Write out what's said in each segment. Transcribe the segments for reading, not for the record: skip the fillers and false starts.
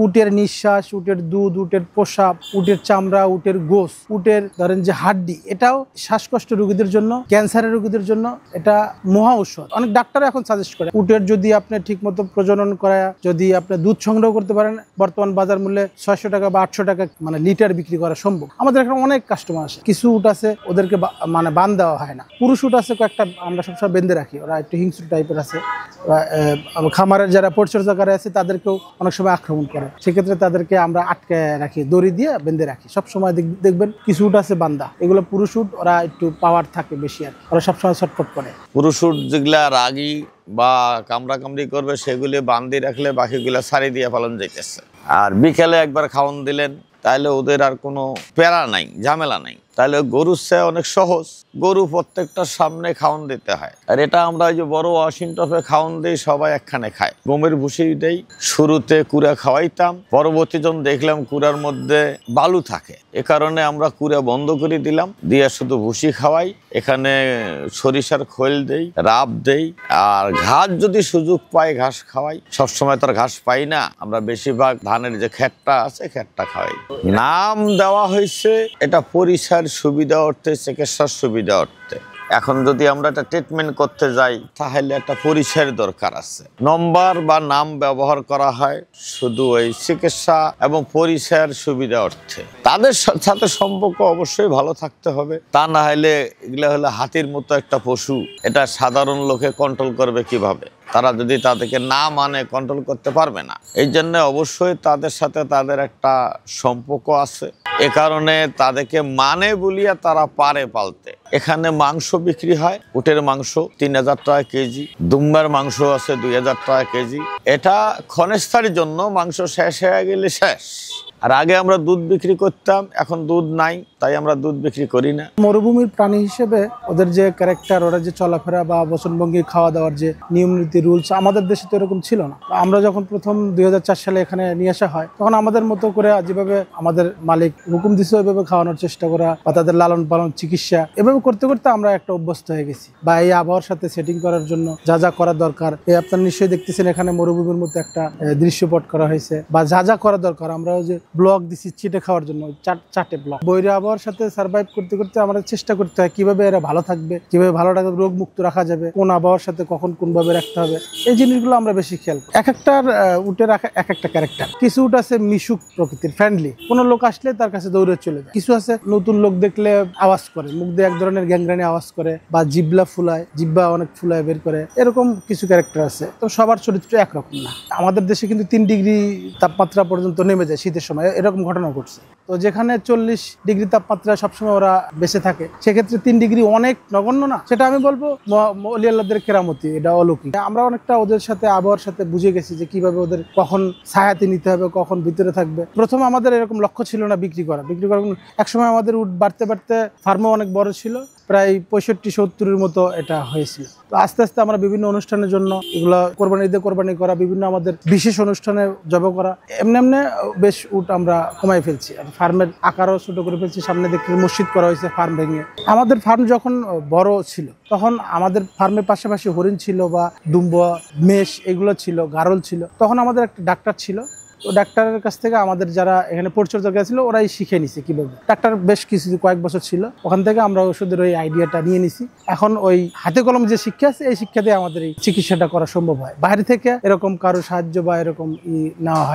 উটের নিঃশ্বাস, উটের দুধ, উটের পোশাক, উটের চামড়া, উটের গোশ, উটের ধরেন যে হাড্ডি, এটাও শ্বাসকষ্ট রোগীদের জন্য, ক্যান্সারের রোগীদের জন্য এটা মহা ঔষধ। অনেক ডাক্তার এখন সাজেস্ট করে উটের যদি আপনি ঠিক মতো প্রজনন করায় যদি আপনি দুধ সংগ্রহ করতে পারেন, বর্তমান বাজার মূল্যে 600 টাকা বা 800 টাকা মানে লিটার বিক্রি করা সম্ভব। আমাদের এখানে অনেক কাস্টমার আসে। কিছু উট আছে ওদেরকে মানে বান দেওয়া হয় না, পুরুষ উট আছে কয়েকটা আমরা সবসময় বেঁধে রাখি, ওরা একটু হিংস্র টাইপের আছে। খামারের যারা পরিচর্যাকারী আছে তাদেরকেও অনেক সময় আক্রমণ করে, সেক্ষেত্রে তাদেরকে আমরা আটকে রাখি, দড়ি দিয়ে বেঁধে রাখি। সবসময় দেখবেন কিছু উট আছে বান্দা, এগুলো পুরুষ উট, ওরা একটু পাওয়ার থাকে বেশি, আর ওরা সবসময় ছটফট করে। পুরুষ উট যেগুলা রাগী বা কামড়াকামড়ি করবে সেগুলি বান্ধি রাখলে বাকিগুলা সারি দিয়ে পালন যাইতেছে। আর বিকেলে একবার খাওয়ান দিলেন তাহলে ওদের আর কোনো প্যারা নাই, ঝামেলা নাই। তাহলে গরুর চেয়ে অনেক সহজ, গরু প্রত্যেকটার সামনে খাওয়ান দিতে হয়। আর এটা আমরা ওই যে বড় ওয়াশিং টপে খাওয়ান দিই, সবাই একখানে খায়। গমের ভুসি দেই, শুরুতে কুড়া খাওয়াইতাম, পরবর্তীজন দেখলাম কুড়ার মধ্যে বালু থাকে, এ কারণে আমরা কুড়া বন্ধ করে দিলাম, দিয়ে শুধু ভুসি খাওয়াই। এখানে সরিষার খোল দেই, রাব দেই, আর ঘাস যদি সুযোগ পাই ঘাস খাওয়াই। সবসময় তো আর ঘাস পাই না, আমরা বেশিরভাগ ধানের যে খেটটা আছে খেটটা খাওয়াই। নাম দেওয়া হয়েছে এটা পরিষ্কার সুবিধা অর্থে, চিকিৎসার সুবিধা অর্থে। এখন যদি আমরা একটা ট্রিটমেন্ট করতে যাই তাহলে একটা পরিচয়ের দরকার আছে। নম্বর বা নাম ব্যবহার করা হয় শুধু ওই চিকিৎসা এবং পরিচয়ের সুবিধা অর্থে। তাদের সাথে সম্পর্ক অবশ্যই ভালো থাকতে হবে, তা না হলে এগুলো হলো হাতির মতো একটা পশু, এটা সাধারণ লোকে কন্ট্রোল করবে কিভাবে? তারা যদি তাদেরকে না মানে কন্ট্রোল করতে পারবে না। এই জন্য অবশ্যই তাদের সাথে তাদের একটা সম্পর্ক আছে, এ কারণে তাদেরকে মানে বলিয়া তারা পারে পালতে। এখানে মাংস বিক্রি হয়, উটের মাংস 3000 টাকা কেজি, দুম্বার মাংস আছে 2000 টাকা কেজি। এটা ক্ষণস্থায়ীর জন্য, মাংস শেষ হয়ে গেলে শেষ। আর আগে আমরা দুধ বিক্রি করতাম, এখন দুধ নাই, তাই আমরা দুধ বিক্রি করি না। মরুভূমির প্রাণী হিসেবে ওদের যে ক্যারেক্টার, ওরা যে চলাফেরা বা বচনভঙ্গি, খাওয়া দাওয়ার যে নিয়ম নীতি রুলস, আমাদের দেশে তো এরকম ছিল না। আমরা যখন প্রথম 2004 সালে এখানে নিয়ে আসা হয়, তখন আমাদের মতো করে যেভাবে আমাদের মালিক হুকুম দিছে ওইভাবে খাওয়ানোর চেষ্টা করা বা তাদের লালন পালন, চিকিৎসা, এভাবে করতে করতে আমরা একটা অভ্যস্ত হয়ে গেছি। বা এই আবহাওয়ার সাথে সেটিং করার জন্য যা যা করা দরকার, আপনারা নিশ্চয়ই দেখতেছেন এখানে মরুভূমির মধ্যে একটা দৃশ্যপট করা হয়েছে, বা যা যা করা দরকার। আমরা যে ব্লক দিছি চিটে খাওয়ার জন্য, 4টে ব্লক। বৈরী আবহাওয়ার সাথে সার্ভাইভ করতে করতে আমাদের চেষ্টা করতে হয় কিভাবে এরা ভালো থাকবে, কিভাবে ভালো থাকবে, রোগ মুক্ত রাখা যাবে, কোন আবহাওয়ার সাথে কখন কোনভাবে রাখতে হবে, এই জিনিসগুলো আমরা বেশি খেয়াল করি। এক একটার উটে রাখা এক একটা ক্যারেক্টার। কিছু উট আছে মিশুক প্রকৃতির, ফ্রেন্ডলি, কোনো লোক আসলে তার কাছে দৌড়ে চলে যায়। কিছু আছে নতুন লোক দেখলে আওয়াজ করে, মুখ দিয়ে এক ধরনের গ্যাংগ্রানি আওয়াজ করে, বা জিব্বা ফুলায়, জিব্বা অনেক ফুলায় বের করে, এরকম কিছু ক্যারেক্টার আছে। তো সবার চরিত্র একরকম না। আমাদের দেশে কিন্তু 3 ডিগ্রি তাপমাত্রা পর্যন্ত নেমে যায় শীতের সময়, এরকম ঘটনা ঘটছে। তো যেখানে 40 ডিগ্রি তাপমাত্রা সবসময় ওরা বেঁচে থাকে, সেক্ষেত্রে 3 ডিগ্রি অনেক নগণ্য না? সেটা আমি বলবো ওলি আল্লাহদের কেরামতি, এটা অলৌকিক। আমরা অনেকটা ওদের সাথে, আবহাওয়ার সাথে বুঝে গেছি যে কিভাবে ওদের কখন ছায়াতে নিতে হবে, কখন ভিতরে থাকবে। প্রথম আমাদের এরকম লক্ষ্য ছিল না বিক্রি করা। একসময় আমাদের উট বাড়তে বাড়তে ফার্মও অনেক বড় ছিল, প্রায় 65-70-এর মতো এটা হয়েছিল। তো আস্তে আস্তে আমরা বিভিন্ন অনুষ্ঠানের জন্য এগুলো কোরবানি করা, বিভিন্ন আমাদের বিশেষ অনুষ্ঠানে জব করা, এমনি এমনি বেশ উট আমরা কমাই ফেলছি। আর ফার্মের আকারও ছোট করে ফেলছি। সামনে দেখতে মসজিদ করা হয়েছে ফার্ম ভেঙে। আমাদের ফার্ম যখন বড় ছিল তখন আমাদের ফার্মের পাশাপাশি হরিণ ছিল, বা দুম্বা, মেষ, এগুলো ছিল, গারল ছিল। তখন আমাদের একটা ডাক্তার ছিল, তো ডাক্তারের কাছ থেকে আমাদের যারা এখানে পরিচর্যা ছিল ওরাই শিখে নিছে কিভাবে। ডাক্তার বেশ কয়েক বছর ছিল, ওখান থেকে আমরা ওষুধের ওই আইডিয়াটা নিয়ে নিছি। এখন ওই হাতে কলম যে শিক্ষা আছে, এই শিক্ষা দিয়ে আমাদের এই চিকিৎসাটা করা সম্ভব হয়। বাইরে থেকে এরকম কারো সাহায্য বা এরকম নেওয়া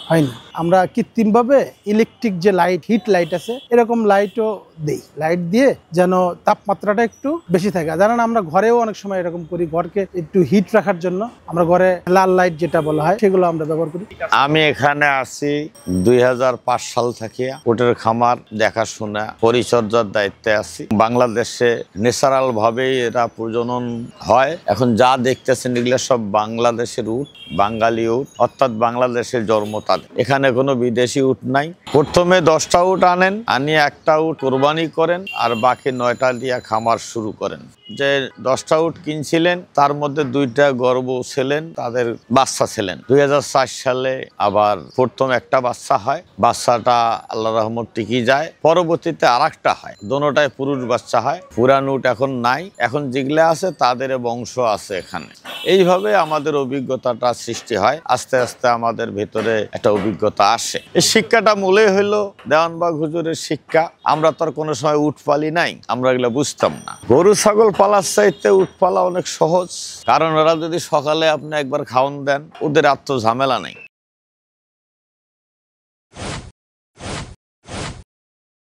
হয়নি। আমরা কৃত্রিমভাবে ইলেকট্রিক যে লাইট, হিট লাইট আছে, এরকম লাইটও দেই। লাইট দিয়ে যেন তাপমাত্রাটা একটু বেশি থাকে। জানেন আমরা ঘরেও অনেক সময় এরকম করি, ঘরকে একটু হিট রাখার জন্য আমরা ঘরে লাল লাইট যেটা বলা হয় সেগুলো আমরা ব্যবহার করি। আমি এখানে আছি 2005 সাল থেকে, উটের খামার দেখাশোনা, পরিচর্যার দায়িত্বে আছি। বাংলাদেশে ন্যাচারাল ভাবে এরা প্রজনন হয়। এখন যা দেখতেছেন এগুলো সব বাংলাদেশের উট, বাঙালি উট, অর্থাৎ বাংলাদেশের জন্ম তাদের। এখানে কোনো বিদেশি উট নাই। প্রথমে 10টা উট আনেন, আনিয়ে একটা উট কোরবানি করেন, আর বাকি 9টা দিয়ে খামার শুরু করেন। যে 10টা উট কিনছিলেন তার মধ্যে 2টা গর্ভ ছিলেন, তাদের বাচ্চা ছিলেন। 2004 সালে আবার প্রথম একটা বাচ্চা হয়, বাচ্চাটা আল্লাহ রহমত টিকি যায়। পরবর্তীতে আরেকটা হয়, দোনোটাই পুরুষ বাচ্চা হয়। পুরান উট এখন নাই, এখন যেগুলা আছে তাদের বংশ আছে এখানে। এইভাবে আমাদের অভিজ্ঞতাটা সৃষ্টি হয়। আস্তে আস্তে আমাদের ভেতরে একটা অভিজ্ঞতা মানসিকতা আসে। এই শিক্ষাটা মূলে হইলো দেওয়ানবাগ হুজুরের শিক্ষা। আমরা তো আর কোনো সময় উট পালি নাই, আমরা এগুলো বুঝতাম না। গরু ছাগল পালার চাইতে উট পালা অনেক সহজ, কারণ ওরা যদি সকালে আপনি একবার খাওয়ান দেন, ওদের আর তো ঝামেলা নেই।